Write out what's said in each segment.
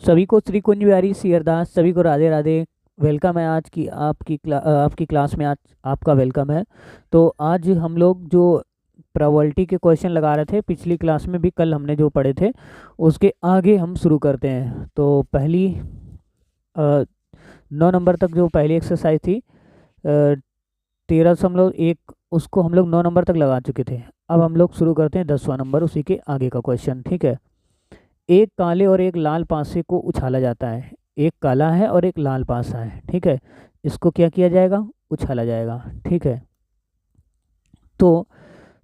सभी को श्री कुंज बिहारी सियरदास, सभी को राधे राधे। वेलकम है आज की आपकी क्लास में। आज आपका वेलकम है। तो आज हम लोग जो प्रोबेबिलिटी के क्वेश्चन लगा रहे थे पिछली क्लास में भी, कल हमने जो पढ़े थे उसके आगे हम शुरू करते हैं। तो पहली 9 नंबर तक जो पहली एक्सरसाइज थी 13.1, उसको हम लोग 9 नंबर तक लगा चुके थे। अब हम लोग शुरू करते हैं 10वां नंबर, उसी के आगे का क्वेश्चन। ठीक है। एक काले और एक लाल पासे को उछाला जाता है। एक काला है और एक लाल पासा है। ठीक है। इसको क्या किया जाएगा? उछाला जाएगा। ठीक है। तो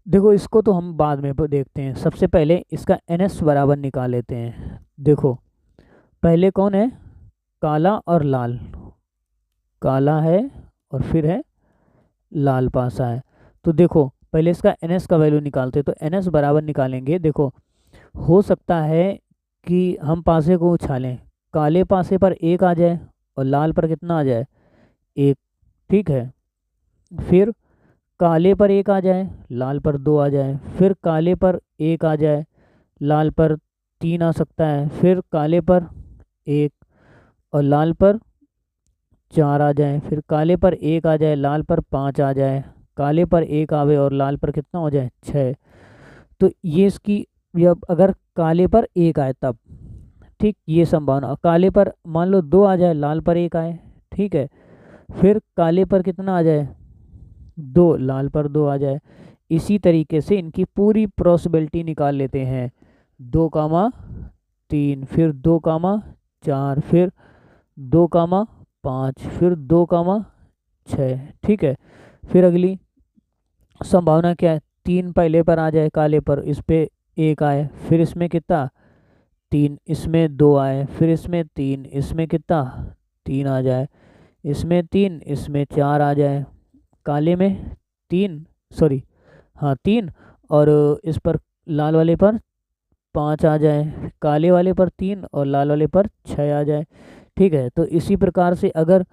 देखो, इसको तो हम बाद में देखते हैं। सबसे पहले इसका NS बराबर निकाल लेते हैं। देखो, पहले कौन है? काला और लाल। काला है और फिर है लाल पासा है। तो देखो, पहले इसका NS का वैल्यू निकालते हैं। तो NS बराबर निकालेंगे। देखो, हो सकता है कि हम पासे को उछालें, काले पासे पर एक आ जाए और लाल पर कितना आ जाए? एक। ठीक है। फिर काले पर एक आ जाए, लाल पर दो आ जाए। फिर काले पर एक आ जाए, लाल पर तीन आ सकता है। फिर काले पर एक और लाल पर चार आ जाए। फिर काले पर एक आ जाए, लाल पर पाँच आ जाए। काले पर एक आवे और लाल पर कितना हो जाए? छः। तो ये इसकी, जब अगर काले पर एक आए तब, ठीक, ये संभावना। काले पर मान लो दो आ जाए, लाल पर एक आए। ठीक है। फिर काले पर कितना आ जाए? दो, लाल पर दो आ जाए। इसी तरीके से इनकी पूरी पॉसिबिलिटी निकाल लेते हैं। 2, 3, फिर 2, 4, फिर 2, 5, फिर 2, 6। ठीक है। फिर अगली संभावना क्या है? 3 पहले पर आ जाए, काले पर, इस पे एक आए। फिर इसमें कितना? 3, इसमें दो आए। फिर इसमें 3, इसमें कितना? 3 आ जाए। इसमें 3, इसमें 4 आ जाए। काले में 3, सॉरी, हाँ 3, और इस पर लाल वाले पर 5 आ जाए। काले वाले पर 3 और लाल वाले पर 6 आ जाए। ठीक है। तो इसी प्रकार से अगर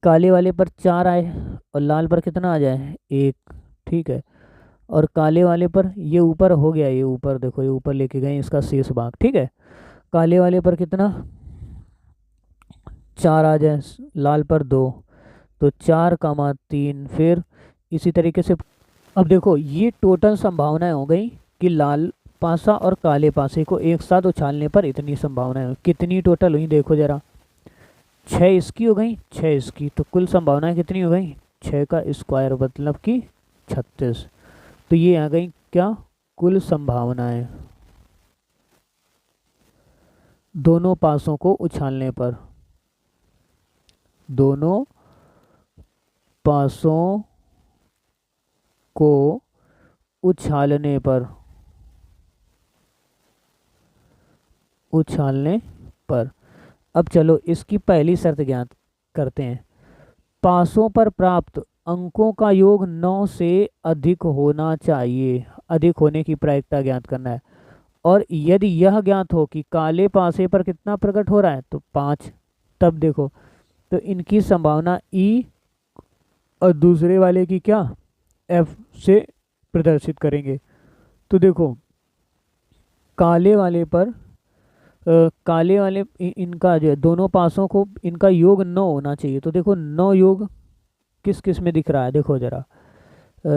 काले वाले पर 4 आए और लाल पर कितना आ जाए? एक। ठीक है। और काले वाले पर ये ऊपर हो गया, ये ऊपर देखो, ये ऊपर लेके गए इसका शेष भाग। ठीक है। काले वाले पर कितना? 4 आ जाए, लाल पर दो, तो 4, 3। फिर इसी तरीके से अब देखो, ये टोटल संभावनाएं हो गई कि लाल पासा और काले पासे को एक साथ उछालने पर इतनी संभावनाएं हुई। कितनी टोटल हुई देखो जरा। 6 इसकी हो गई, 6 इसकी, तो कुल संभावनाएं कितनी हो गई? 6 का स्क्वायर मतलब कि 36। तो ये आ गई क्या? कुल संभावनाएं दोनों पासों को उछालने पर। दोनों पासों को उछालने पर, उछालने पर। अब चलो इसकी पहली शर्त ज्ञात करते हैं। पासों पर प्राप्त अंकों का योग 9 से अधिक होना चाहिए। अधिक होने की प्रायिकता ज्ञात करना है। और यदि यह ज्ञात हो कि काले पासे पर कितना प्रकट हो रहा है, तो 5, तब देखो, तो इनकी संभावना ई और दूसरे वाले की क्या? एफ से प्रदर्शित करेंगे। तो देखो, काले वाले पर काले वाले इनका जो है, दोनों पासों को इनका योग 9 होना चाहिए। तो देखो 9 योग किस किस में दिख रहा है, देखो जरा।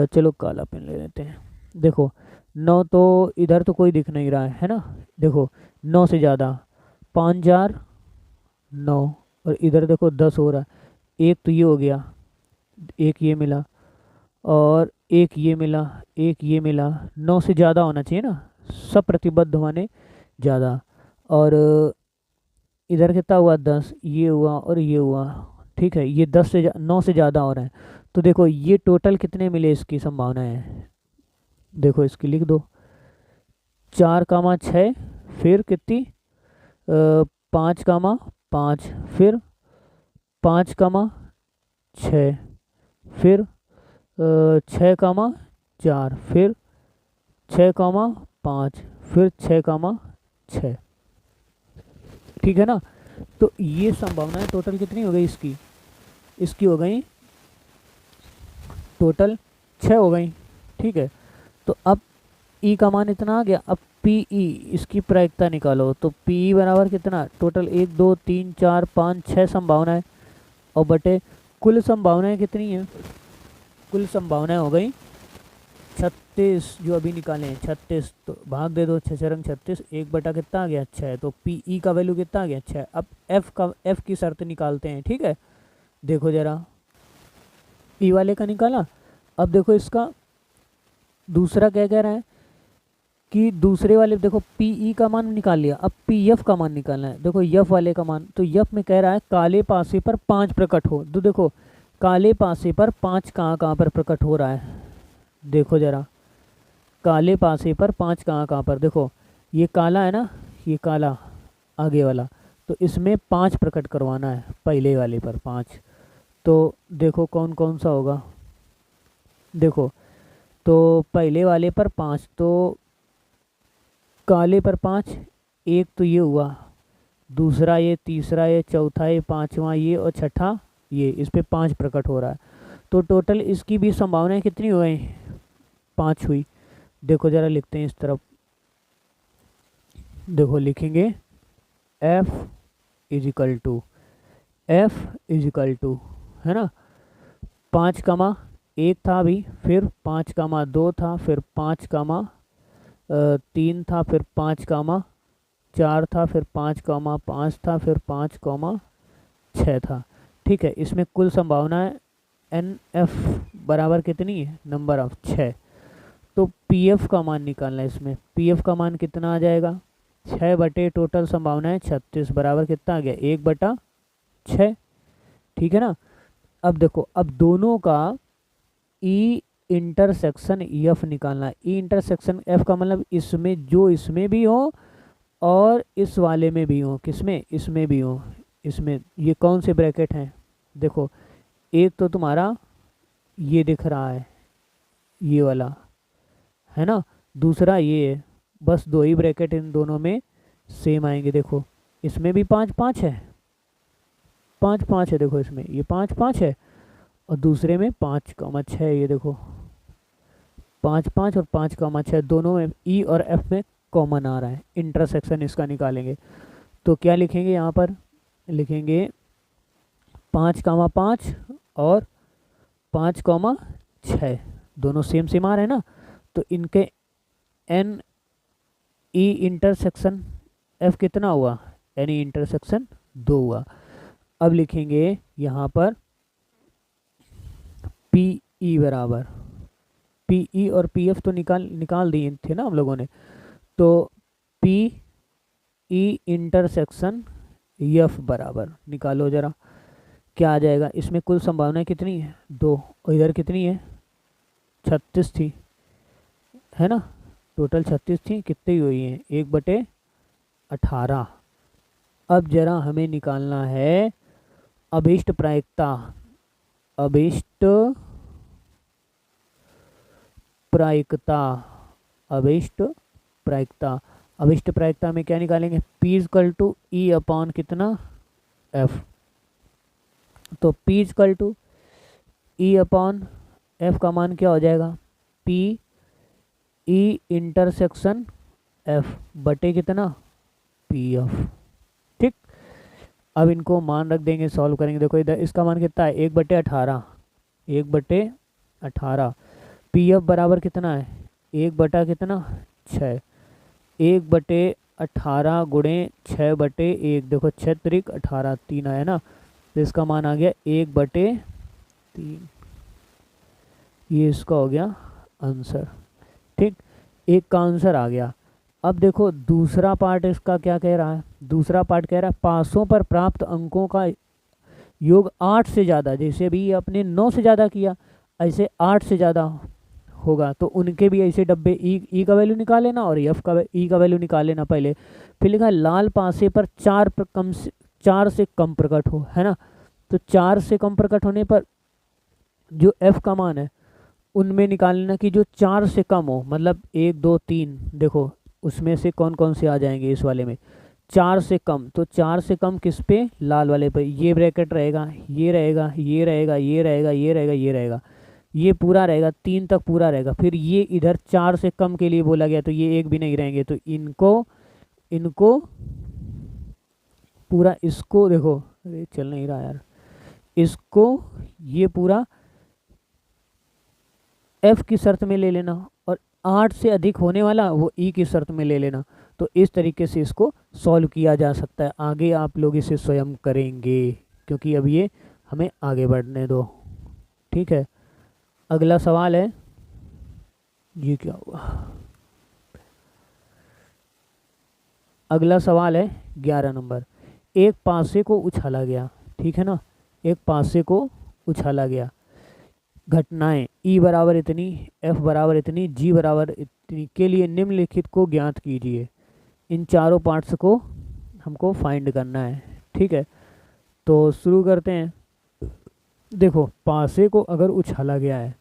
चलो काला पेन ले लेते हैं। देखो 9 तो इधर तो कोई दिख नहीं रहा है ना। देखो 9 से ज़्यादा, 5, 4, 9, और इधर देखो 10 हो रहा है। एक तो ये हो गया, एक ये मिला, और एक ये मिला, एक ये मिला। 9 से ज़्यादा होना चाहिए ना, सब प्रतिबद्ध माने ज़्यादा। और इधर कितना हुआ? 10, ये हुआ और ये हुआ। ठीक है। ये 9 से ज़्यादा हो रहा है। तो देखो ये टोटल कितने मिले, इसकी संभावना है, देखो इसकी लिख दो। 4, 6, फिर कितनी? 5, 5, फिर 5, 6, फिर 6, 4, फिर 6, 5, फिर 6, 6। ठीक है ना। तो ये संभावनाएं टोटल कितनी हो गई इसकी? इसकी हो गई टोटल 6 हो गई। ठीक है। तो अब ई का मान इतना आ गया। अब पीई इसकी प्रायिकता निकालो। तो पीई बराबर कितना, टोटल 1 2 3 4 5 6 संभावनाएं और बटे कुल संभावनाएं कितनी है, कुल संभावनाएं हो गई 36 जो अभी निकाले हैं 36। तो भाग दे दो 6 रंग 36, 1 बटा कितना आ गया 6। तो पीई का वैल्यू कितना आ गया 6। अब एफ की शर्त निकालते हैं। ठीक है, देखो जरा पी वाले का निकाला। अब देखो इसका दूसरा क्या कह रहा है कि दूसरे वाले देखो पीई का मान निकाल लिया, अब पीएफ का मान निकालना है। देखो एफ वाले का मान, तो एफ में कह रहा है काले पासे पर 5 प्रकट हो। तो देखो काले पासे पर 5 कहाँ पर प्रकट हो रहा है, देखो जरा काले पासे पर 5 कहाँ पर, देखो ये काला है ना, ये काला आगे वाला, तो इसमें 5 प्रकट करवाना है, पहले वाले पर 5। तो देखो कौन कौन सा होगा, देखो तो पहले वाले पर 5, तो काले पर 5, एक तो ये हुआ, दूसरा ये, तीसरा ये, चौथा ये, पांचवा ये और छठा ये, इस पे 5 प्रकट हो रहा है। तो टोटल इसकी भी संभावनाएं कितनी हो गई, 5 हुई। देखो जरा लिखते हैं इस तरफ, देखो लिखेंगे F इजिकल टू है ना 5 कमा 1 था अभी, फिर 5 कमा 2 था, फिर 5 कमा 3 था, फिर 5 कमा 4 था, फिर 5 कमा 5 था, फिर 5 कमा 6 था। ठीक है, इसमें कुल संभावना है NF बराबर कितनी है, नंबर ऑफ 6। तो PF का मान निकालना है। इसमें PF का मान कितना आ जाएगा, 6 बटे टोटल संभावना है 36 बराबर कितना आ गया 1 बटा 6। ठीक है ना। अब देखो अब दोनों का ई इंटरसेक्शन एफ निकालना है। ई इंटरसेक्शन एफ का मतलब इसमें जो इसमें भी हो और इस वाले में भी हो, किसमें, इसमें भी हो, इसमें ये कौन से ब्रैकेट हैं, देखो एक तो तुम्हारा ये दिख रहा है ये वाला है ना, दूसरा ये है, बस 2 ही ब्रैकेट इन दोनों में सेम आएंगे। देखो इसमें भी 5 5 है, 5 5 है, देखो इसमें ये 5 5 है और दूसरे में 5 कमा 6, ये देखो 5 5 और 5 कमा 6 दोनों में ई और एफ में कॉमन आ रहा है। इंटरसेक्शन इसका निकालेंगे तो क्या लिखेंगे, यहाँ पर लिखेंगे 5 कमा 5 और 5 कमा 6 दोनों सेम सेम आ रहे हैं ना, तो इनके एन ई इंटरसेक्शन एफ कितना हुआ, एन ई इंटरसेक्शन 2 हुआ। अब लिखेंगे यहाँ पर पी ई बराबर, पी ई और पी एफ तो निकाल दिए थे ना हम लोगों ने, तो पी ई इंटरसेक्शन एफ बराबर निकालो जरा क्या आ जाएगा। इसमें कुल संभावनाएं कितनी है 2 और इधर कितनी है 36 थी, है ना, टोटल 36 थी, कितनी हुई है 1 बटे 18। अब जरा हमें निकालना है अभीष्ट प्रायिकता, अभीष्ट प्रायिकता, अभीष्ट प्रायिकता। अभीष्ट प्रायिकता में क्या निकालेंगे, P equal to E upon कितना F, तो P equal to E upon F का मान क्या हो जाएगा, P ई इंटरसेक्शन F बटे कितना PF। ठीक, अब इनको मान रख देंगे, सॉल्व करेंगे। देखो इधर इसका मान कितना है 1 बटे 18, 1 बटे 18। PF बराबर कितना है 1 बटा कितना 6, 1 बटे 18 गुणे 6 बटे 1, देखो 6 त्रिक 18 3 आया ना, तो इसका मान आ गया 1 बटे 3, ये इसका हो गया आंसर। ठीक, एक का आंसर आ गया। अब देखो दूसरा पार्ट इसका क्या कह रहा है, दूसरा पार्ट कह रहा है पासों पर प्राप्त अंकों का योग 8 से ज़्यादा, जैसे अभी अपने 9 से ज़्यादा किया ऐसे 8 से ज़्यादा होगा, तो उनके भी ऐसे डब्बे ई का वैल्यू निकाल लेना और एफ का ई का वैल्यू निकाल लेना पहले। फिर लिखा लाल पासे पर 4 से कम प्रकट हो, है ना, तो 4 से कम प्रकट होने पर जो एफ का मान है उनमें निकाल लेना कि जो 4 से कम हो, मतलब 1 2 3, देखो उसमें से कौन कौन से आ जाएंगे इस वाले में 4 से कम, तो 4 से कम किस पे, लाल वाले पे, ये ब्रैकेट रहेगा, ये रहेगा, ये रहेगा, ये रहेगा, ये रहेगा, ये रहेगा, ये पूरा रहेगा, 3 तक पूरा रहेगा। फिर ये इधर 4 से कम के लिए बोला गया तो ये एक भी नहीं रहेंगे, तो इनको इनको पूरा, इसको देखो, अरे चल नहीं रहा यार, इसको ये पूरा एफ की शर्त में ले लेना, और 8 से अधिक होने वाला वो ई की शर्त में ले लेना। तो इस तरीके से इसको सॉल्व किया जा सकता है। आगे आप लोग इसे स्वयं करेंगे, क्योंकि अब ये हमें आगे बढ़ने दो। ठीक है, अगला सवाल है, ये क्या हुआ, अगला सवाल है 11 नंबर। एक पासे को उछाला गया, ठीक है ना, एक पासे को उछाला गया। घटनाएं ई बराबर इतनी, एफ बराबर इतनी, जी बराबर इतनी के लिए निम्नलिखित को ज्ञात कीजिए। इन चारों पार्ट्स को हमको फाइंड करना है। ठीक है, तो शुरू करते हैं। देखो, पासे को अगर उछाला गया है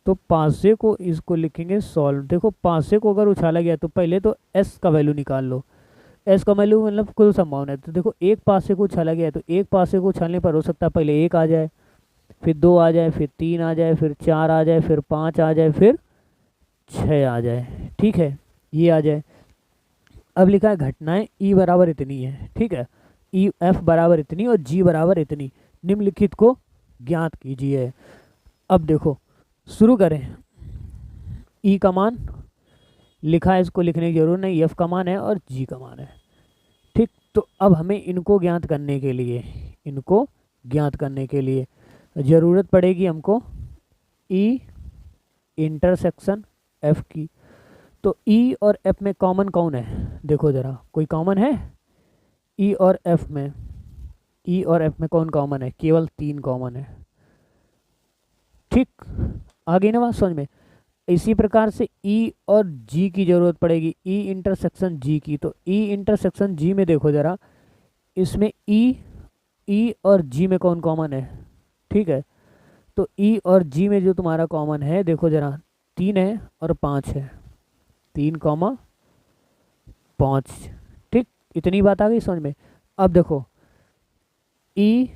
तो पासे को इसको लिखेंगे सॉल्व। देखो, पासे को अगर उछाला गया तो पहले तो एस का वैल्यू निकाल लो। एस का वैल्यू मतलब कुल संभावना है। तो देखो, एक पासे को उछाला गया है तो एक पासे को उछालने पर हो सकता है पहले 1 आ जाए, फिर 2 आ जाए, फिर 3 आ जाए, फिर 4 आ जाए, फिर 5 आ जाए, फिर 6 आ जाए। ठीक है, ये आ जाए। अब लिखा है घटनाएं ई बराबर इतनी है। ठीक है, ई एफ बराबर इतनी और जी बराबर इतनी, निम्नलिखित को ज्ञात कीजिए। अब देखो, शुरू करें। ई का मान लिखा है, इसको लिखने की जरूरत नहीं, एफ का मान है और जी का मान है। ठीक, तो अब हमें इनको ज्ञात करने के लिए, इनको ज्ञात करने के लिए ज़रूरत पड़ेगी हमको ई इंटरसेक्शन एफ की। तो ई और एफ में कॉमन कौन है, देखो ज़रा, कोई कॉमन है ई और एफ में? ई और एफ में कौन कॉमन है? केवल 3 कॉमन है। ठीक, आ गई ना बात समझ में? इसी प्रकार से ई और जी की ज़रूरत पड़ेगी, ई इंटरसेक्शन जी की। तो ई इंटरसेक्शन जी में देखो ज़रा, इसमें ई और जी में कौन कॉमन है? ठीक है, तो ई और जी में जो तुम्हारा कॉमन है, देखो ज़रा, 3 है और 5 है, 3,5। ठीक, इतनी बात आ गई समझ में? अब देखो, ई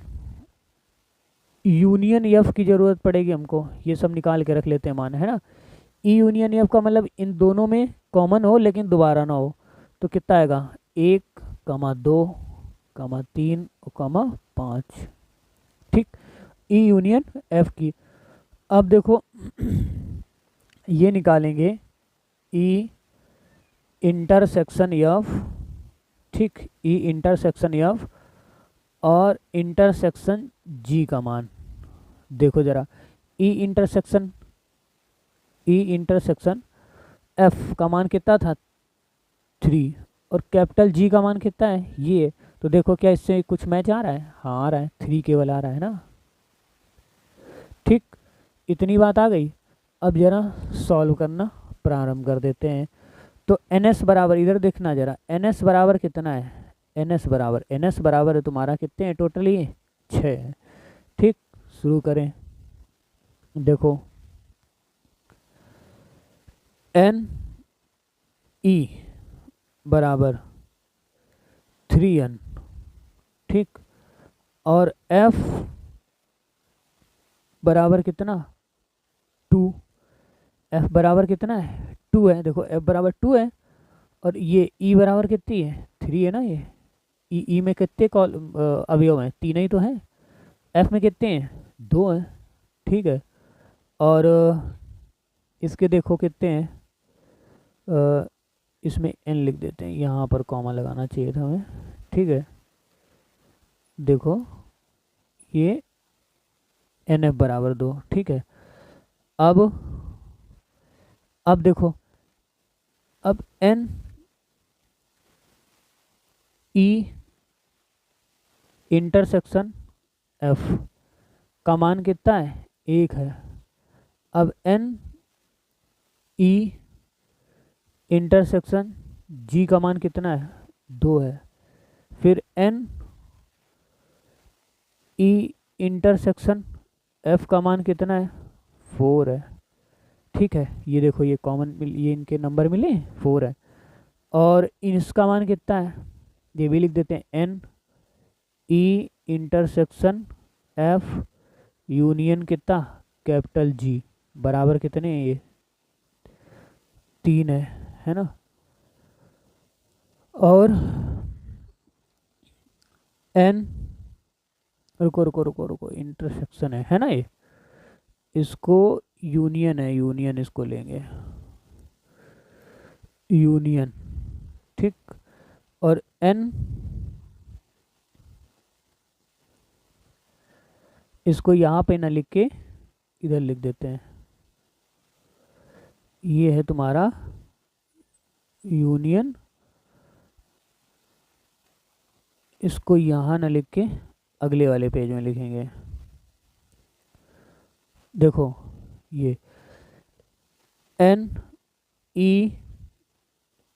यूनियन एफ की ज़रूरत पड़ेगी हमको, ये सब निकाल के रख लेते हैं मान, है ना। ई यूनियन एफ का मतलब इन दोनों में कॉमन हो लेकिन दोबारा ना हो। तो कितना आएगा? 1, 2, 3 और 5। ठीक, ई यूनियन एफ की। अब देखो ये निकालेंगे ई इंटरसेक्शन एफ। ठीक, ई इंटरसेक्शन एफ और इंटरसेक्शन जी का मान देखो ज़रा। ई इंटरसेक्शन एफ का मान कितना था? 3, और कैपिटल जी का मान कितना है? ये। तो देखो, क्या इससे कुछ मैच आ रहा है? हाँ आ रहा है, 3 केवल आ रहा है ना। ठीक, इतनी बात आ गई। अब जरा सॉल्व करना प्रारंभ कर देते हैं। तो एन एस बराबर, इधर देखना जरा, एन एस बराबर कितना है? एन एस बराबर है तुम्हारा, कितने हैं टोटली? 6 है। ठीक, शुरू करें। देखो, एन ई बराबर 3n। ठीक, और एफ बराबर कितना? 2। एफ बराबर कितना है? 2 है। देखो, एफ बराबर 2 है, और ये ई बराबर कितनी है? 3 है ना। ये ई में कितने अवयव हैं? 3 ही तो हैं। एफ में कितने हैं? 2 हैं। ठीक है, और इसके देखो कितने हैं, इसमें एन लिख देते हैं, यहाँ पर कॉमा लगाना चाहिए था हमें। ठीक है, देखो ये एन एफ बराबर 2। ठीक है, अब देखो, अब एन ई इंटरसेक्शन एफ का मान कितना है? 1 है। अब एन ई इंटरसेक्शन जी का मान कितना है? 2 है। फिर एन ई इंटरसेक्शन एफ का मान कितना है? 4 है। ठीक है, ये देखो, ये कॉमन ये इनके नंबर मिले, 4 है। और इसका मान कितना है? ये भी लिख देते हैं, N E intersection F union कितना? Capital G. बराबर कितने हैं ये, 3 है ना। और एन, रुको रुको रुको रुको, इंटरसेक्शन है ना ये, इसको यूनियन है, यूनियन इसको लेंगे, यूनियन, ठीक। और एन, इसको यहाँ पे ना लिख के इधर लिख देते हैं, ये है तुम्हारा यूनियन, इसको यहाँ ना लिख के अगले वाले पेज में लिखेंगे। देखो ये एन ई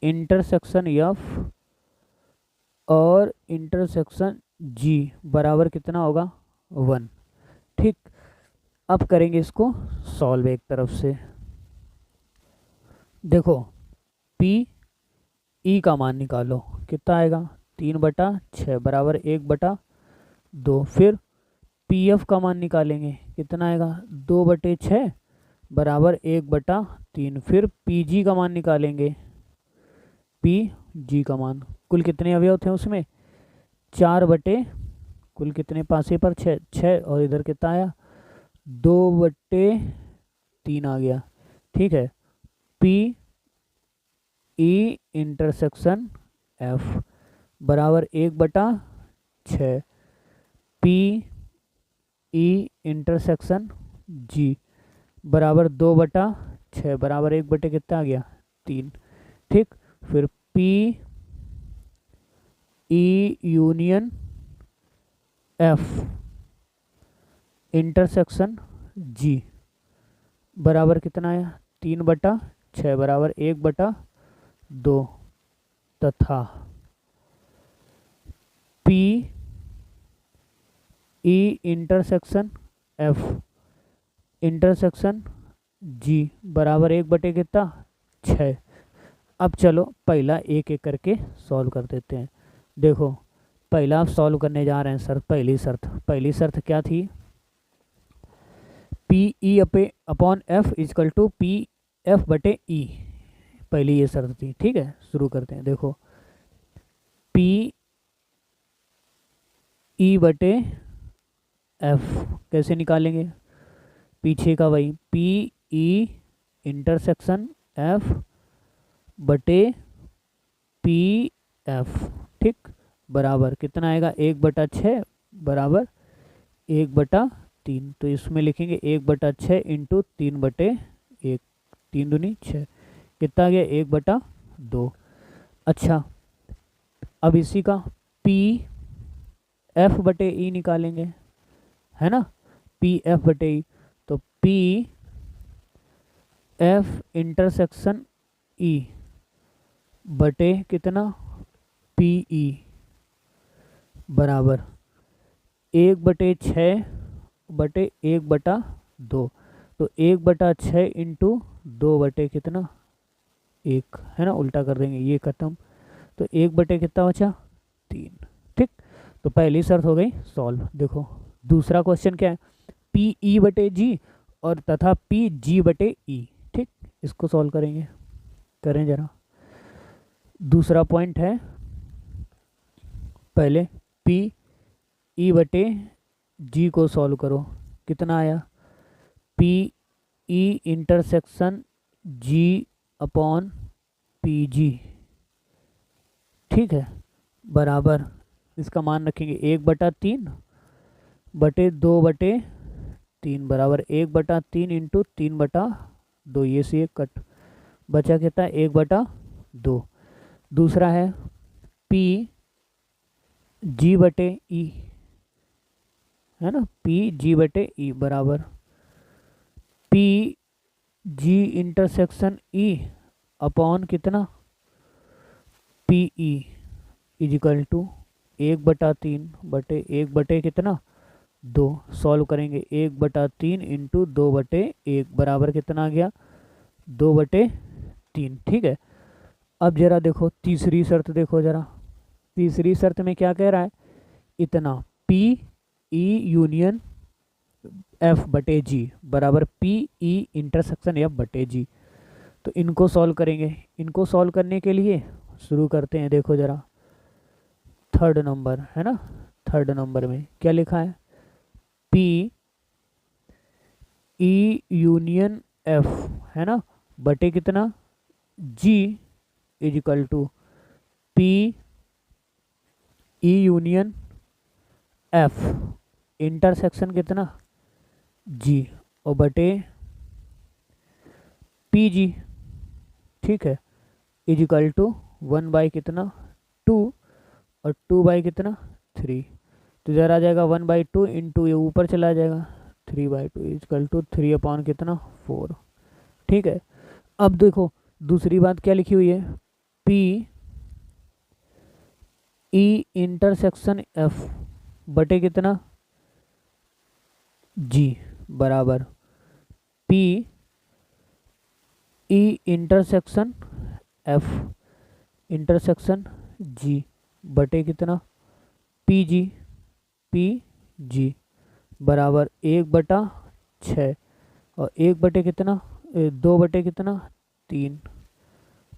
इंटरसेक्शन एफ और इंटरसेक्शन जी बराबर कितना होगा, 1, ठीक। अब करेंगे इसको सॉल्व एक तरफ से। देखो पी ई का मान निकालो, कितना आएगा, 3/6 बराबर 1/2। फिर पी एफ का मान निकालेंगे, कितना आएगा, 2/6 बराबर 1/3। फिर पी जी का मान निकालेंगे, पी जी का मान, कुल कितने अवयव थे उसमें, 4 बटे, कुल कितने, 5 पर 6, 6, और इधर कितना आया, 2/3 आ गया, ठीक है। पी ई इंटरसेक्शन एफ बराबर 1/6, पी ई इंटरसेक्शन जी बराबर 2/6 बराबर 1 कितना आ गया, 3, ठीक। फिर P E union F intersection G बराबर कितना आया, 3/6 बराबर 1/2, तथा P E intersection F intersection G बराबर 1/कितना, 6। अब चलो पहला एक एक करके सॉल्व कर देते हैं। देखो पहला आप सॉल्व करने जा रहे हैं शर्त, पहली शर्त क्या थी, P E upon F equal to P F बटे ई, पहली ये शर्त थी, ठीक है। शुरू करते हैं। देखो पी ई बटे एफ कैसे निकालेंगे, पीछे का वही, पी ई इंटरसेक्शन एफ बटे पी एफ, ठीक, बराबर कितना आएगा, 1/6 बराबर 1/3। तो इसमें लिखेंगे 1/6 इंटू 3/1, 3 दूनी 6, कितना आ गया, 1/2। अच्छा अब इसी का पी एफ बटे ई निकालेंगे, है ना, पी एफ बटे ई, तो पी एफ इंटरसेक्शन ई बटे कितना, पी ई बराबर 1/6 बटे 1/2। तो 1/6 इंटू 2 कितना, 1, है ना, उल्टा कर देंगे, ये खत्म, तो 1 कितना बचा, 3, ठीक। तो पहली शर्त हो गई सॉल्व। देखो दूसरा क्वेश्चन क्या है, पी ई बटे जी और तथा पी जी बटे ई, ठीक, इसको सॉल्व करेंगे, करें जरा। दूसरा पॉइंट है, पहले पी ई बटे जी को सॉल्व करो, कितना आया, पी ई इंटरसेक्शन जी अपॉन पी जी, ठीक है, बराबर इसका मान रखेंगे 1/3 बटे 2/3 बराबर 1/3 इंटू 3/2, ये से एक कट बचा, कितना 1/2। दूसरा है पी जी बटे ई, है ना, पी जी बटे ई बराबर P G intersection E upon कितना, पी ई इजिकल टू 1/3 बटे 1 कितना, 2। सॉल्व करेंगे 1/3 इंटू 2/1 बराबर कितना आ गया, 2/3, ठीक है। अब जरा देखो तीसरी शर्त, देखो जरा तीसरी शर्त में क्या कह रहा है, इतना पी ई यूनियन एफ बटे जी बराबर पी ई इंटरसेक्शन एफ बटे जी। तो इनको सॉल्व करेंगे। इनको सॉल्व करने के लिए शुरू करते हैं। देखो ज़रा, थर्ड नंबर है ना, थर्ड नंबर में क्या लिखा है, पी ई यूनियन एफ है ना बटे कितना G is equal to P E union F intersection कितना जी और बटे पी जी, ठीक है, इज इक्वल टू 1 बाई कितना 2 और 2 बाई कितना 3। तो इधर आ जाएगा 1/2 इंटू ये ऊपर चला जाएगा 3/2 इज इक्वल टू 3 अपॉन कितना 4। ठीक है, अब देखो दूसरी बात क्या लिखी हुई है, पी ई इंटरसेक्शन एफ बटे कितना जी बराबर P E intersection F intersection G बटे कितना पी जी बराबर 1/6 और 1 बटे कितना 2 बटे कितना 3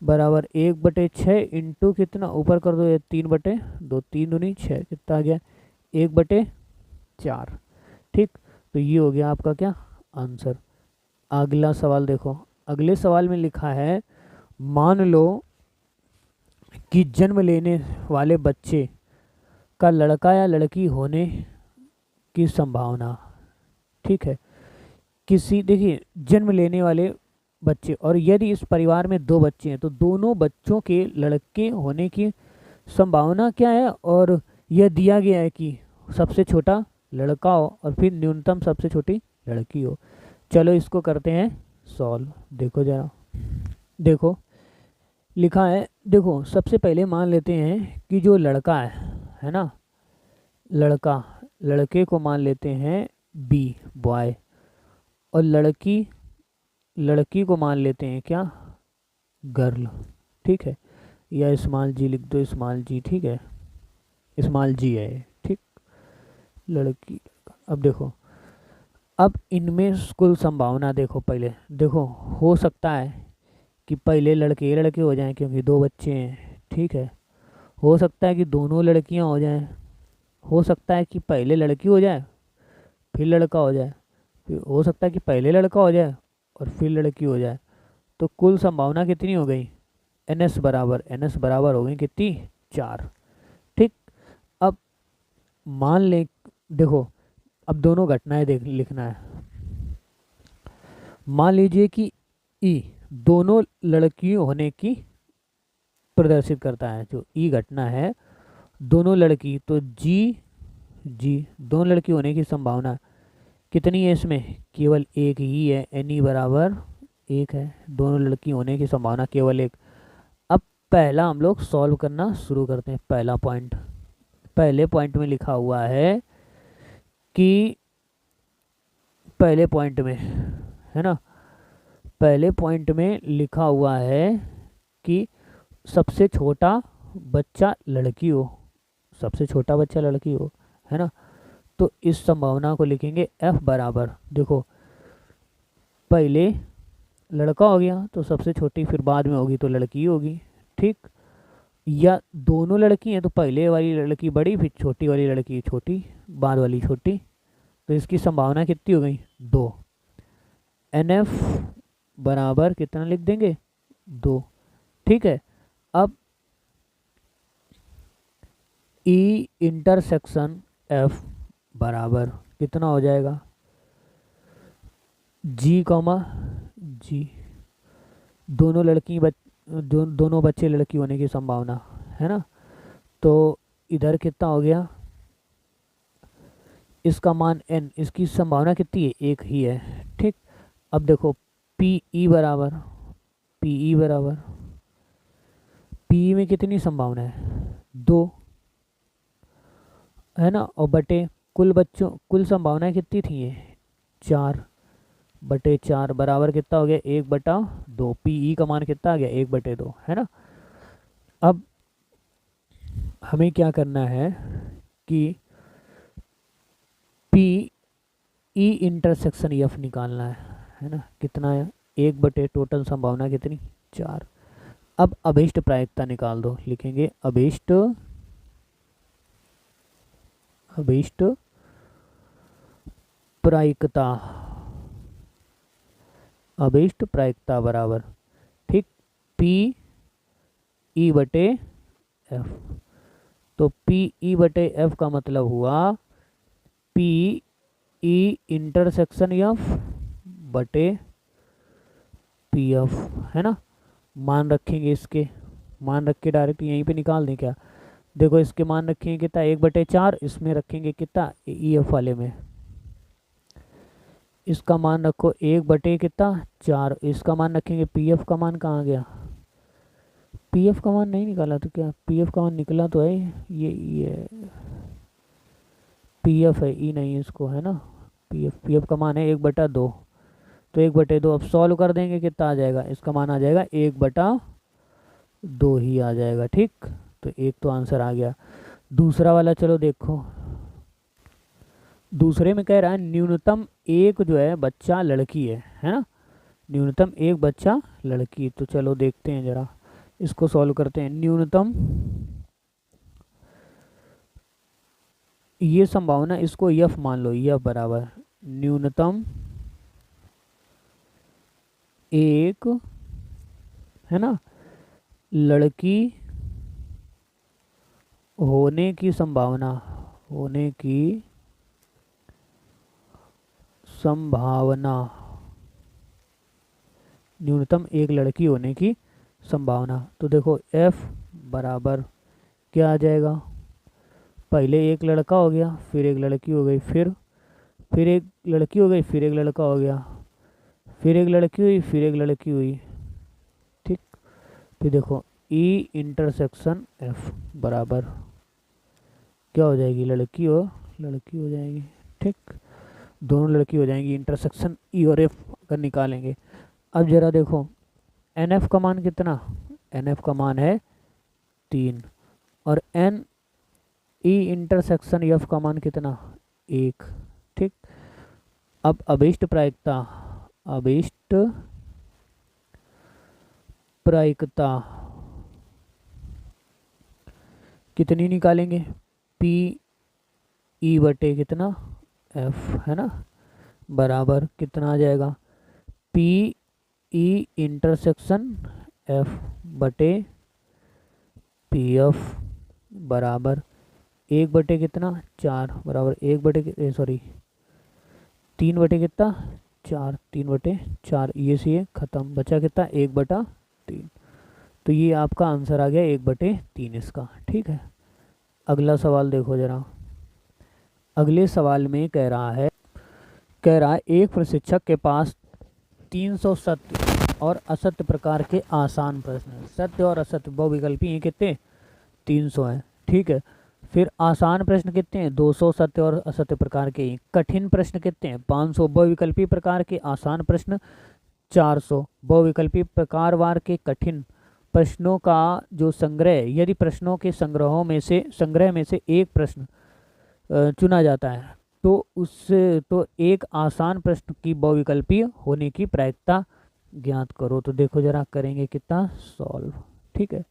बराबर 1/6 इंटू कितना ऊपर कर दो ये 3/2 3 दूनी 6 कितना आ गया 1/4। ठीक, तो ये हो गया आपका क्या आंसर। अगला सवाल देखो, अगले सवाल में लिखा है मान लो कि जन्म लेने वाले बच्चे का लड़का या लड़की होने की संभावना, ठीक है, किसी देखिए जन्म लेने वाले बच्चे और यदि इस परिवार में 2 बच्चे हैं तो दोनों बच्चों के लड़के होने की संभावना क्या है, और यह दिया गया है कि सबसे छोटा लड़का हो और फिर न्यूनतम सबसे छोटी लड़की हो। चलो इसको करते हैं सॉल्व। देखो जरा, देखो लिखा है, देखो सबसे पहले मान लेते हैं कि जो लड़का है ना, लड़का, लड़के को मान लेते हैं बी बॉय और लड़की को मान लेते हैं क्या गर्ल। ठीक है, या स्मॉल जी लिख दो, स्मॉल जी, ठीक है, स्मॉल जी है ठीक, लड़की। अब देखो, अब इनमें कुल संभावना देखो, पहले देखो हो सकता है कि पहले लड़के लड़के हो जाएं क्योंकि 2 बच्चे हैं, ठीक है, हो सकता है कि दोनों लड़कियां हो जाएं, हो सकता है कि पहले लड़की हो जाए फिर लड़का हो जाए, फिर हो सकता है कि पहले लड़का हो जाए और फिर लड़की हो जाए। तो कुल संभावना कितनी हो गई, एन एस बराबर हो गई कितनी 4। ठीक, अब मान लें, देखो अब दोनों घटनाएं देख लिखना है। मान लीजिए कि ई दोनों लड़कियों होने की प्रदर्शित करता है, जो ई घटना है दोनों लड़की, तो जी दोनों लड़की होने की संभावना कितनी है, इसमें केवल एक ही है, एन ई बराबर 1 है, दोनों लड़की होने की संभावना केवल 1। अब पहला हम लोग सॉल्व करना शुरू करते हैं। पहला पॉइंट, पहले पॉइंट में लिखा हुआ है कि पहले पॉइंट में है ना, पहले पॉइंट में लिखा हुआ है कि सबसे छोटा बच्चा लड़की हो, सबसे छोटा बच्चा लड़की हो, है ना। तो इस संभावना को लिखेंगे F बराबर, देखो पहले लड़का हो गया तो सबसे छोटी फिर बाद में होगी तो लड़की होगी, ठीक, या दोनों लड़की हैं तो पहले वाली लड़की बड़ी फिर छोटी वाली लड़की छोटी बाद वाली छोटी, तो इसकी संभावना कितनी हो गई 2। NF बराबर कितना लिख देंगे 2, ठीक है। अब ई इंटरसेक्शन F बराबर कितना हो जाएगा जी कॉमा जी, दोनों लड़की दोनों बच्चे लड़की होने की संभावना है ना, तो इधर कितना हो गया, इसका मान n, इसकी संभावना कितनी है 1 ही है, ठीक। अब देखो पी बराबर पी में कितनी संभावना है 2 है ना, और बटे कुल बच्चों कुल संभावनाएं कितनी थी ये 4/4 बराबर कितना हो गया 1/2, पी का मान कितना आ गया 1/2 है ना। अब हमें क्या करना है कि पी ई इंटरसेक्शन एफ निकालना है ना। कितना है, 1/, टोटल संभावना कितनी, 4। अब अभीष्ट प्रायिकता निकाल दो, लिखेंगे अभीष्ट प्रायिकता, अभीष्ट प्रायिकता बराबर, ठीक, पी ई बटे एफ। तो पी ई बटे एफ का मतलब हुआ पी ई इंटरसेक्शन एफ बटे पी एफ, है ना। मान रखेंगे इसके, मान रख के डायरेक्ट यहीं पे निकाल दें क्या। देखो इसके मान रखेंगे कितना, 1/4, इसमें रखेंगे कितना, ई एफ वाले में इसका मान रखो 1/4, इसका मान रखेंगे। पी एफ का मान कहाँ गया, पी एफ का मान नहीं निकाला तो क्या, पी एफ का मान निकला तो है, ये पी एफ है, ई नहीं इसको, है ना। पी एफ का मान है 1/2, तो 1/2 अब सॉल्व कर देंगे, कितना आ जाएगा, इसका मान आ जाएगा 1/2 ही आ जाएगा, ठीक। तो एक तो आंसर आ गया। दूसरा वाला चलो देखो, दूसरे में कह रहा है न्यूनतम एक जो है बच्चा लड़की है ना। न्यूनतम एक बच्चा लड़की, तो चलो देखते हैं जरा, इसको सॉल्व करते हैं। न्यूनतम, ये संभावना इसको यफ मान लो, यफ बराबर न्यूनतम एक, है ना, लड़की होने की संभावना, होने की संभावना, न्यूनतम एक लड़की होने की संभावना। तो देखो f बराबर क्या आ जाएगा, पहले एक लड़का हो गया, फिर एक लड़की हो गई, फिर एक लड़की हो गई, फिर एक लड़का हो गया, फिर एक लड़की हुई, फिर एक लड़की हुई, ठीक। फिर देखो ई इंटरसेक्शन एफ बराबर क्या हो जाएगी, लड़की हो जाएगी, ठीक, दोनों लड़की हो जाएंगी। इंटरसेक्शन ई और एफ अगर निकालेंगे, अब जरा देखो एन एफ का मान कितना, एन एफ का मान है 3, और एन ई इंटरसेक्शन एफ का मान कितना, 1, ठीक। अब अभीष्ट प्रायिकता, अभीष्ट प्रायिकता कितनी निकालेंगे, पी ई बटे कितना एफ, है ना, बराबर कितना आ जाएगा, पी ई इंटरसेक्शन एफ बटे पी एफ बराबर 1/, कितना 4, बराबर 3/, कितना 4, 3/4, ये से ये खत्म, बचा कितना 1/3। तो ये आपका आंसर आ गया 1/3 इसका, ठीक है। अगला सवाल देखो जरा, अगले सवाल में कह रहा है एक प्रशिक्षक के पास 300 सत्य और असत्य प्रकार के आसान प्रश्न, सत्य और असत्य बहुविकल्पी हैं, कितने 300 हैं, ठीक है। फिर आसान प्रश्न कितने हैं, 200 सत्य और असत्य प्रकार के हैं। कठिन प्रश्न कितने हैं, 500 बहुविकल्पी प्रकार के आसान प्रश्न, 400 बहुविकल्पी प्रकारवार के कठिन प्रश्नों का जो संग्रह, यदि प्रश्नों के संग्रह में से एक प्रश्न चुना जाता है तो उससे तो एक आसान प्रश्न की बहुविकल्पीय होने की प्रायिकता ज्ञात करो। तो देखो जरा करेंगे कितना सॉल्व, ठीक है।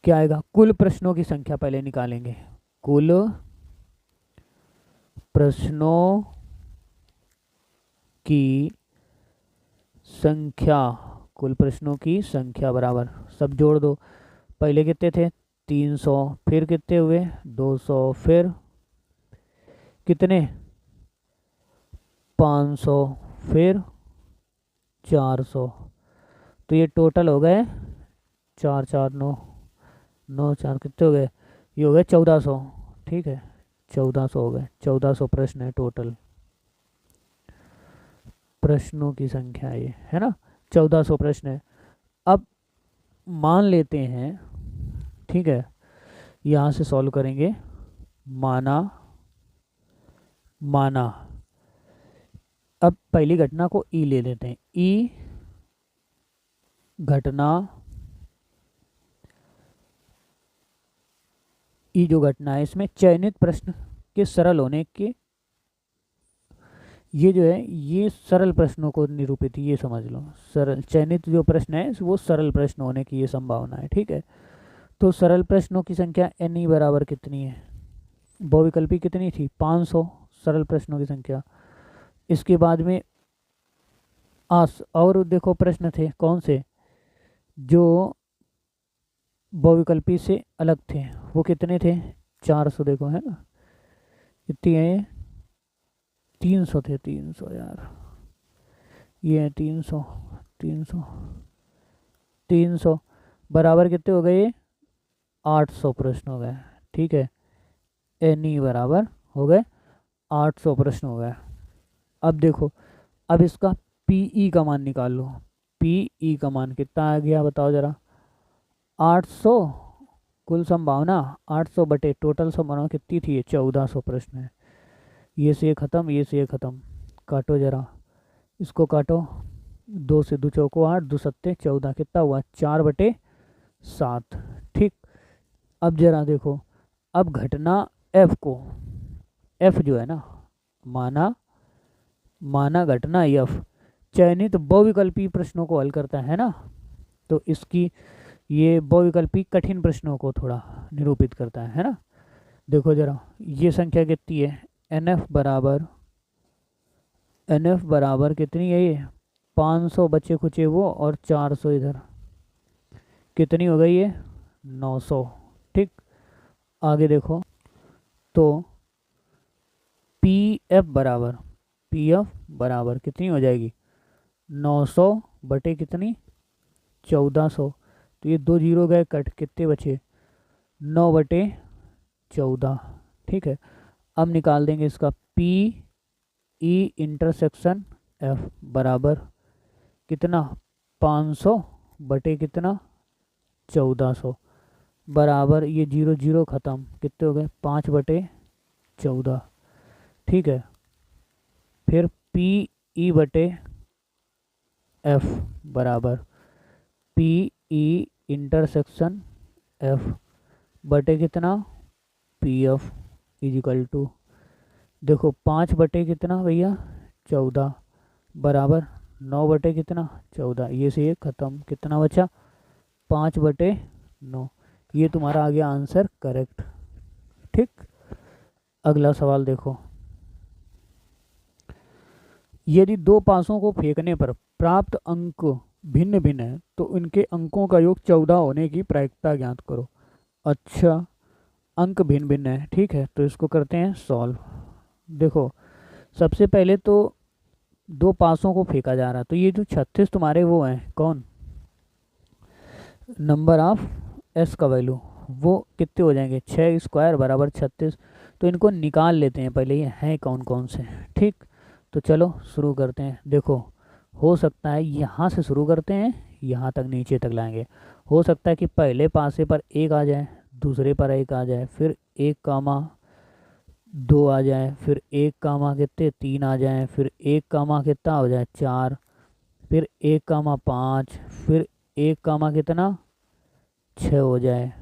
क्या आएगा, कुल प्रश्नों की संख्या पहले निकालेंगे, कुल प्रश्नों की संख्या, कुल प्रश्नों की संख्या बराबर, सब जोड़ दो, पहले कितने थे 300, फिर कितने हुए 200, फिर कितने 500, फिर 400, तो ये टोटल हो गए 4 4 9 9 4 कितने हो गए, ये हो गए 1400, ठीक है, 1400 हो गए, 1400 प्रश्न है टोटल, प्रश्नों की संख्या ये, है ना, 1400 प्रश्न है। अब मान लेते हैं, ठीक है, यहाँ से सॉल्व करेंगे, माना अब पहली घटना को ई ले लेते हैं, ई घटना, ई जो घटना है इसमें चयनित प्रश्न के सरल होने के ये जो है ये सरल प्रश्नों को निरूपित, ये समझ लो सरल चयनित जो प्रश्न है वो सरल प्रश्न होने की ये संभावना है। ठीक है, तो सरल प्रश्नों की संख्या एन ई बराबर कितनी है, बहुविकल्पी कितनी थी 500 सरल प्रश्नों की संख्या। इसके बाद में और देखो प्रश्न थे कौन से जो बहुविकल्पी से अलग थे, वो कितने थे 400, देखो है ना कितनी है ये 300 थे, 300 यार, ये है 300, 300, 300 बराबर कितने हो गए ये 800 प्रश्न हो गए। ठीक है, एन ई बराबर हो गए 800 प्रश्न हो गए। अब देखो, अब इसका पीई का मान निकाल लो, पीई का मान कितना आ गया बताओ जरा, 800 कुल संभावना 800 बटे टोटल संभावना कितनी थी, 1400 प्रश्न है। ये से ये खत्म, ये से ये खत्म, काटो जरा, इसको काटो, 2 से 2 चौको 8, 2 सत्ते 14, कितना हुआ 4/7। ठीक, अब जरा देखो, अब घटना एफ को, एफ जो है ना माना घटना एफ चयनित बहुविकल्पी प्रश्नों को हल करता है ना, तो इसकी ये बहुविकल्पी कठिन प्रश्नों को थोड़ा निरूपित करता है ना। देखो जरा ये संख्या कितनी है, एन एफ बराबर कितनी है ये 500 बचे खुचे वो और 400 इधर, कितनी हो गई ये 900। ठीक, आगे देखो, तो पी एफ बराबर कितनी हो जाएगी 900 बटे कितनी 1400, तो ये 2 जीरो गए कट, कितने बचे 9/14। ठीक है, अब निकाल देंगे इसका पी ई इंटरसेक्शन एफ बराबर कितना 500 बटे कितना 1400 बराबर, ये 0 0 ख़त्म, कितने हो गए 5/14। ठीक है, फिर पी ई बटे एफ बराबर पी ई इंटरसेक्शन एफ बटे कितना पी एफ इजिकल टू, देखो 5 बटे कितना भैया 14 बराबर 9 बटे कितना 14, ये से ये ख़त्म, कितना बचा 5/9। ये तुम्हारा आ गया आंसर करेक्ट। ठीक, अगला सवाल देखो, यदि 2 पासों को फेंकने पर प्राप्त अंक भिन्न भिन्न है तो उनके अंकों का योग 14 होने की प्रायिकता ज्ञात करो। अच्छा, अंक भिन्न भिन्न है, ठीक है, तो इसको करते हैं सॉल्व। देखो सबसे पहले तो 2 पासों को फेंका जा रहा है, तो ये जो 36 तुम्हारे वो हैं कौन, नंबर ऑफ एस का वैल्यू, वो कितने हो जाएंगे 6 स्क्वायर बराबर 36, तो इनको निकाल लेते हैं पहले, ये हैं कौन कौन से। ठीक, तो चलो शुरू करते हैं। देखो हो सकता है यहाँ से शुरू करते हैं, यहाँ तक नीचे तक लाएंगे। हो सकता है कि पहले पासे पर 1 आ जाए, दूसरे पर 1 आ जाए, फिर 1,2 आ जाए, फिर 1, कितने 3 आ जाए, फिर 1, कितना हो जाए 4, फिर 1,5, फिर 1, कितना 6 हो जाए।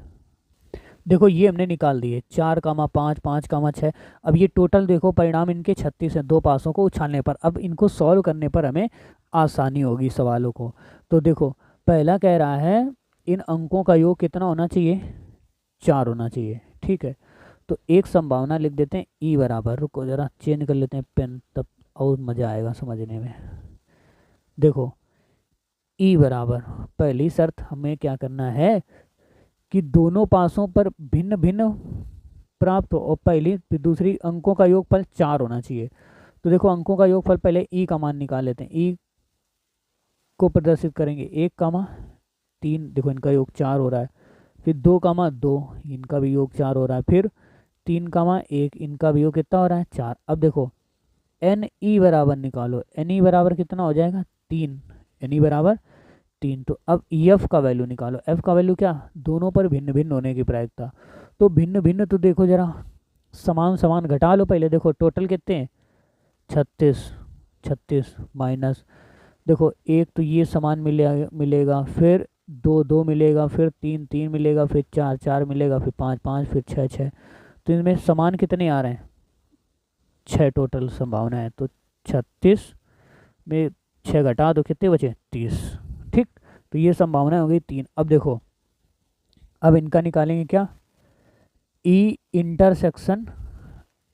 देखो ये हमने निकाल दिए 4,5, 5,6। अब ये टोटल देखो परिणाम इनके 36 हैं 2 पासों को उछालने पर। अब इनको सॉल्व करने पर हमें आसानी होगी सवालों को। तो देखो पहला कह रहा है इन अंकों का योग कितना होना चाहिए 4 होना चाहिए। ठीक है, तो एक संभावना लिख देते हैं ई बराबर, रुको ज़रा चेंज कर लेते हैं पेन, तब और मज़ा आएगा समझने में। देखो ई बराबर, पहली शर्त हमें क्या करना है कि दोनों पासों पर भिन्न भिन्न प्राप्त हो, और पहली दूसरी अंकों का योगफल 4 होना चाहिए। तो देखो अंकों का योगफल पहले ई का मान निकाल लेते हैं, ई को प्रदर्शित करेंगे 1,3, देखो इनका योग 4 हो रहा है, फिर 2,2 इनका भी योग 4 हो रहा है, फिर 3,1 इनका भी योग कितना हो रहा है 4। अब देखो एन ई बराबर निकालो, एन ई बराबर कितना हो जाएगा 3, एन ई बराबर 3। तो अब एफ का वैल्यू निकालो, एफ का वैल्यू क्या, दोनों पर भिन्न भिन्न होने की प्रायिकता। तो भिन्न भिन्न, तो देखो जरा समान समान घटा लो पहले, देखो टोटल कितने हैं 36, 36 माइनस, देखो एक तो ये समान मिलेगा, फिर 2 2 मिलेगा, फिर 3 3 मिलेगा, फिर 4 4 मिलेगा, फिर 5 5, फिर 6 6। तो इनमें समान कितने आ रहे हैं 6 टोटल संभावना है, तो 36 में 6 घटा दो, कितने बचे 30। ठीक, तो ये संभावना हो गई 3। अब देखो, अब इनका निकालेंगे क्या, ई intersection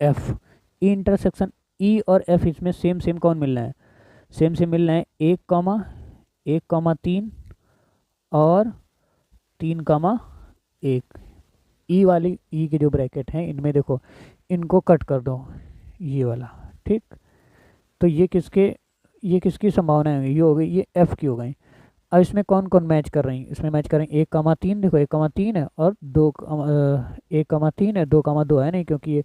F. E intersection E और एफ, इसमें सेम सेम कौन मिलना है, सेम सेम मिलना है 1,1,3 और 3,1। ई वाली, ई के जो ब्रैकेट हैं इनमें देखो, इनको कट कर दो, ये वाला। ठीक, तो ये किसकी संभावना है, ये हो गई, ये एफ की हो गई। अब इसमें कौन कौन मैच कर रही है, इसमें मैच कर रही है 1,3, देखो 1,3 है और 1,3 है, 2,2 है नहीं, क्योंकि ये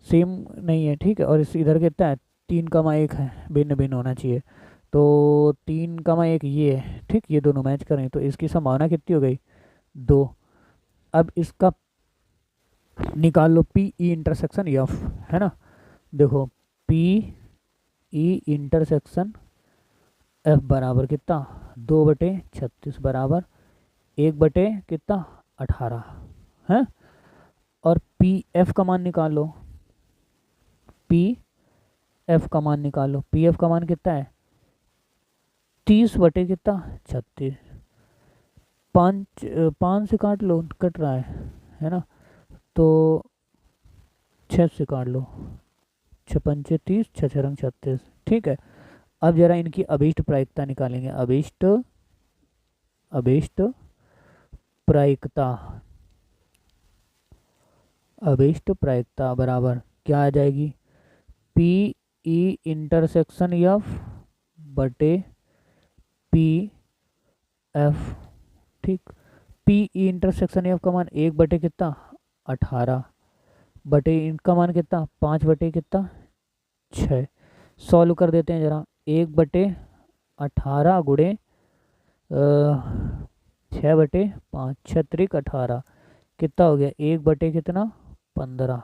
सेम नहीं है। ठीक है, और इस इधर कितना है, 3,1 है, भिन्न भिन्न होना चाहिए, तो 3,1 ये है। ठीक, ये दोनों मैच कर रहे हैं, तो इसकी संभावना कितनी हो गई, 2। अब इसका निकाल लो पी ई इंटरसेक्शन एफ, है ना। देखो पी ई इंटरसेक्शन एफ बराबर कितना, 2/36 बराबर 1 बटे कितना 18 है। और पी एफ का मान निकाल लो, पी एफ का मान निकाल लो, पी एफ का मान कितना है 30 बटे कितना 36। 5 से काट लो, कट रहा है ना, तो 6 से काट लो, 6×5 = 30, 6×6 = 36। ठीक है, अब जरा इनकी अभीष्ट प्रायिकता निकालेंगे, अभीष्ट प्रायिकता, अभीष्ट प्रायिकता बराबर क्या आ जाएगी, पी ई इंटरसेक्शन एफ बटे पी एफ। ठीक, पी ई इंटरसेक्शन एफ का मान 1 बटे कितना 18 बटे इनका मान कितना 5 बटे कितना 6। सॉल्व कर देते हैं जरा, 1/18 गुणे 6/5, 6×3 = 18, कितना हो गया 1 बटे कितना 15।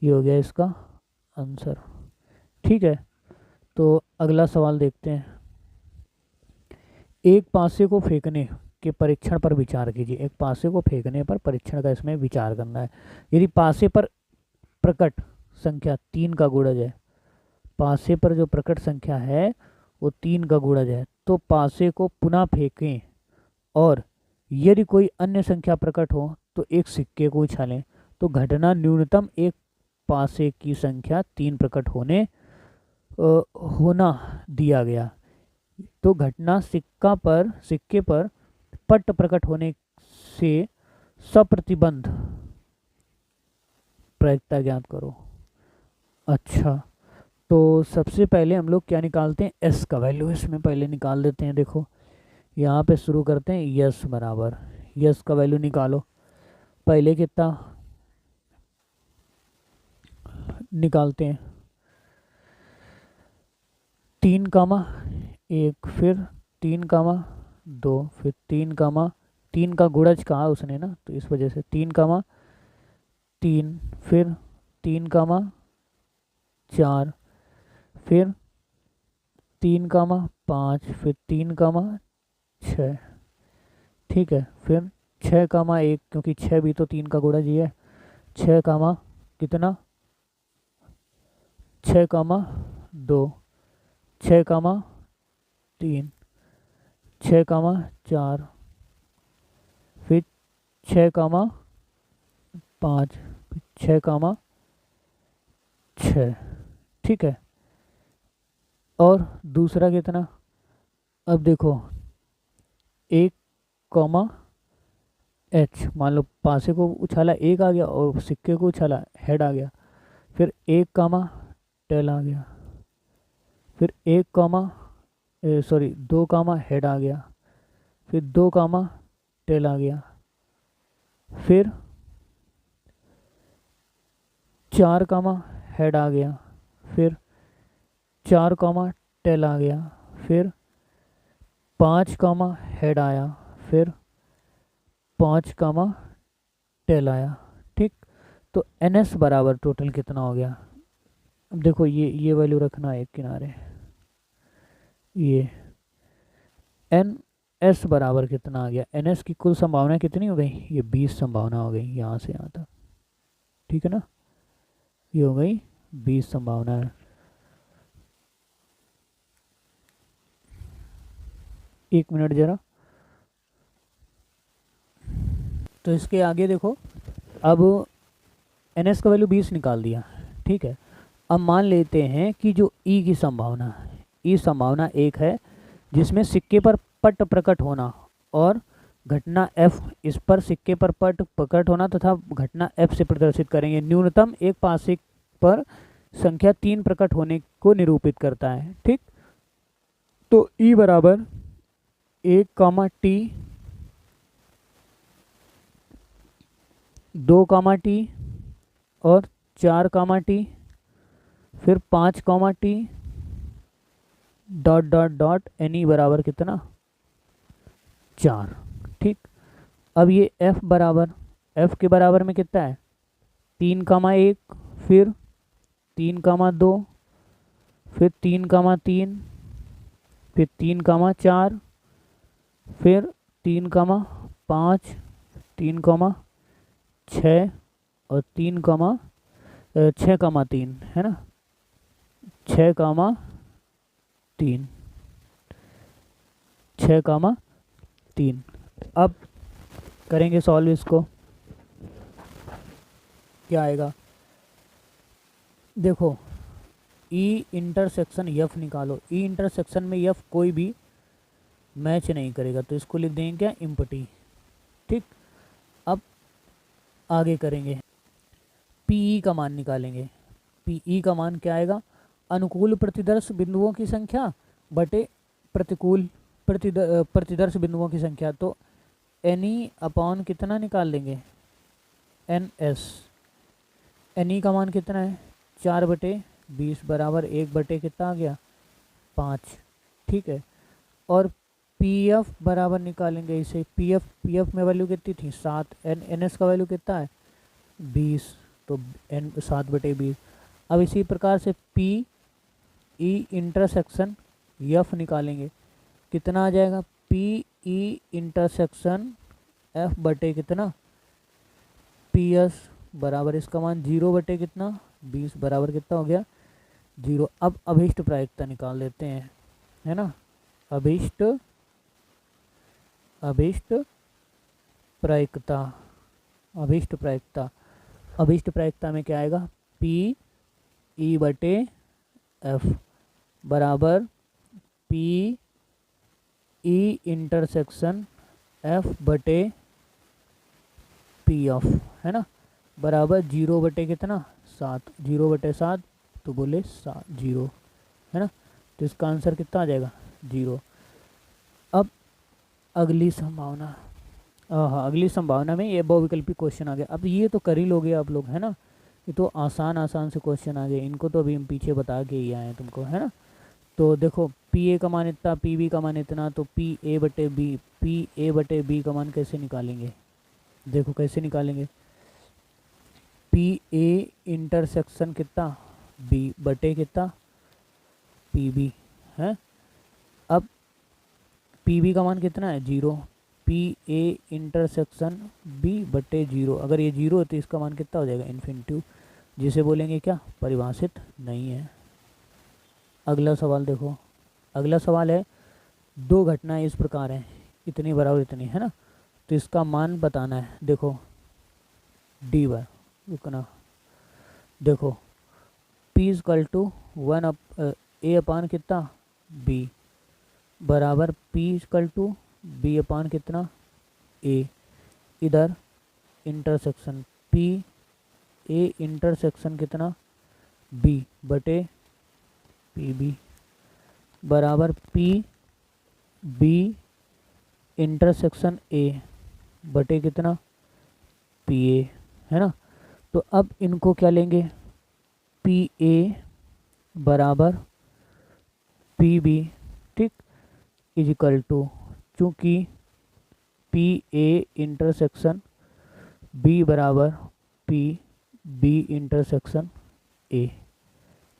ये हो गया इसका आंसर। ठीक है, तो अगला सवाल देखते हैं। एक पासे को फेंकने के परीक्षण पर विचार कीजिए। एक पासे को फेंकने पर परीक्षण का इसमें विचार करना है। यदि पासे पर प्रकट संख्या 3 का गुणज है, पासे पर जो प्रकट संख्या है वो 3 का गुणज है, तो पासे को पुनः फेंकें और यदि कोई अन्य संख्या प्रकट हो तो एक सिक्के को उछालें। तो घटना न्यूनतम एक पासे की संख्या 3 प्रकट होना दिया गया। तो घटना सिक्के पर पट प्रकट होने से सप्रतिबंध प्रायिकता ज्ञात करो। अच्छा, तो सबसे पहले हम लोग क्या निकालते हैं, एस का वैल्यू इसमें पहले निकाल देते हैं। देखो यहाँ पे शुरू करते हैं, यस बराबर, यस का वैल्यू निकालो। पहले कितना निकालते हैं 3,1, फिर 3,2, फिर 3 का गुणज कहा उसने ना, तो इस वजह से 3,3, फिर 3,4, फिर 3,5, फिर 3,6। ठीक है, फिर 6,1, क्योंकि 6 भी तो 3 का गुणज ही है। 6, कितना 6,2, 6,3, 6,4, फिर 6,5, फिर 6,6। ठीक है, और दूसरा कितना, अब देखो 1,h, मान लो पासे को उछाला 1 आ गया और सिक्के को उछाला हेड आ गया। फिर 1,टेल आ गया, फिर 2 हेड आ गया, फिर 2,टेल आ गया, फिर 4, हेड आ गया, फिर 4,टेल आ गया, फिर 5, हेड आया, फिर 5,टेल आया। ठीक, तो NS बराबर टोटल कितना हो गया। अब देखो ये वैल्यू रखना एक किनारे, ये NS बराबर कितना आ गया, NS की कुल संभावना कितनी हो गई, ये 20 संभावना हो गई यहाँ से यहाँ तक। ठीक है ना, ये हो गई 20 संभावना है। एक मिनट ज़रा। तो इसके आगे देखो, अब NS का वैल्यू 20 निकाल दिया, ठीक है। अब मान लेते हैं कि जो ई की संभावना है, ई संभावना एक है जिसमें सिक्के पर पट प्रकट होना और घटना F, इस पर सिक्के पर पट प्रकट होना तथा घटना F से प्रदर्शित करेंगे। न्यूनतम एक पासिक पर संख्या 3 प्रकट होने को निरूपित करता है, ठीक। तो ई बराबर 1, T 2, T और 4, T फिर 5, T dot dot dot NE बराबर कितना 4, ठीक। अब ये F बराबर, F के बराबर में कितना है 3, 1 फिर 3, 2 फिर 3, 3 फिर 3, 4 फिर 3, 5 3, 6 और 6, 3 है ना, 6, 3 6, 3। अब करेंगे सॉल्व इसको, क्या आएगा देखो। ई इंटरसेक्शन F निकालो। ई इंटरसेक्शन में F कोई भी मैच नहीं करेगा, तो इसको लिख देंगे क्या इम्पटी, ठीक। अब आगे करेंगे, PE का मान निकालेंगे। PE का मान क्या आएगा, अनुकूल प्रतिदर्श बिंदुओं की संख्या बटे प्रतिकूल प्रतिदर्श बिंदुओं की संख्या। तो NE अपॉन कितना निकाल लेंगे NS। NE का मान कितना है 4/20 बराबर 1 कितना आ गया 5, ठीक है। और PF बराबर निकालेंगे इसे, PF में वैल्यू कितनी थी 7, NS का वैल्यू कितना है 20, तो 7/20। अब इसी प्रकार से PE इंटरसेक्शन F निकालेंगे, कितना आ जाएगा PE इंटरसेक्शन F बटे कितना PS बराबर इसका मान 0/कितना 20 बराबर कितना हो गया 0। अब अभीष्ट प्रायिकता निकाल लेते हैं, है ना। अभीष्ट प्रायिकता, अभीष्ट प्रायिकता में क्या आएगा PE/F बराबर PE इंटरसेक्शन F बटे PF, है ना, बराबर 0/कितना 7, 0/7 तो बोले 0, है ना। तो इसका आंसर कितना आ जाएगा 0। अब अगली संभावना, हाँ अगली संभावना में ये बहुविकल्पी क्वेश्चन आ गया। अब ये तो कर ही लोगे आप लोग, है ना, ये तो आसान से क्वेश्चन आ गए, इनको तो अभी हम पीछे बता के ही आए तुमको, है ना। तो देखो PA का मान इतना, PB का मान इतना, तो PA/B का मान कैसे निकालेंगे, देखो कैसे निकालेंगे। PA इंटरसेक्शन कितना B बटे कितना PB है। अब PB का मान कितना है 0, PA इंटरसेक्शन B बटे 0, अगर ये 0 है तो इसका मान कितना हो जाएगा इन्फिनिटी, जिसे बोलेंगे क्या परिभाषित नहीं है। अगला सवाल देखो, अगला सवाल है दो घटनाएं इस प्रकार हैं, इतनी बराबर इतनी, है ना, तो इसका मान बताना है। देखो D बार रुकना, देखो P=1 A अपान कितना B बराबर P=B अपान कितना A। इधर इंटरसेक्शन PA इंटरसेक्शन कितना B बटे PB बराबर PB इंटरसेक्शन A बटे कितना PA, है ना। तो अब इनको क्या लेंगे PA बराबर PB, ठीक, इजिकल टू, चूँकि PA इंटरसेक्शन B बराबर PB इंटरसेक्शन A,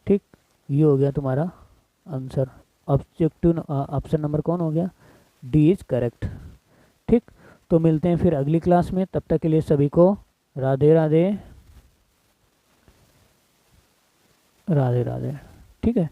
ठीक। ये हो गया तुम्हारा आंसर। ऑब्जेक्टिव ऑप्शन नंबर कौन हो गया D इज करेक्ट, ठीक। तो मिलते हैं फिर अगली क्लास में, तब तक के लिए सभी को राधे राधे, राधे राधे, ठीक है।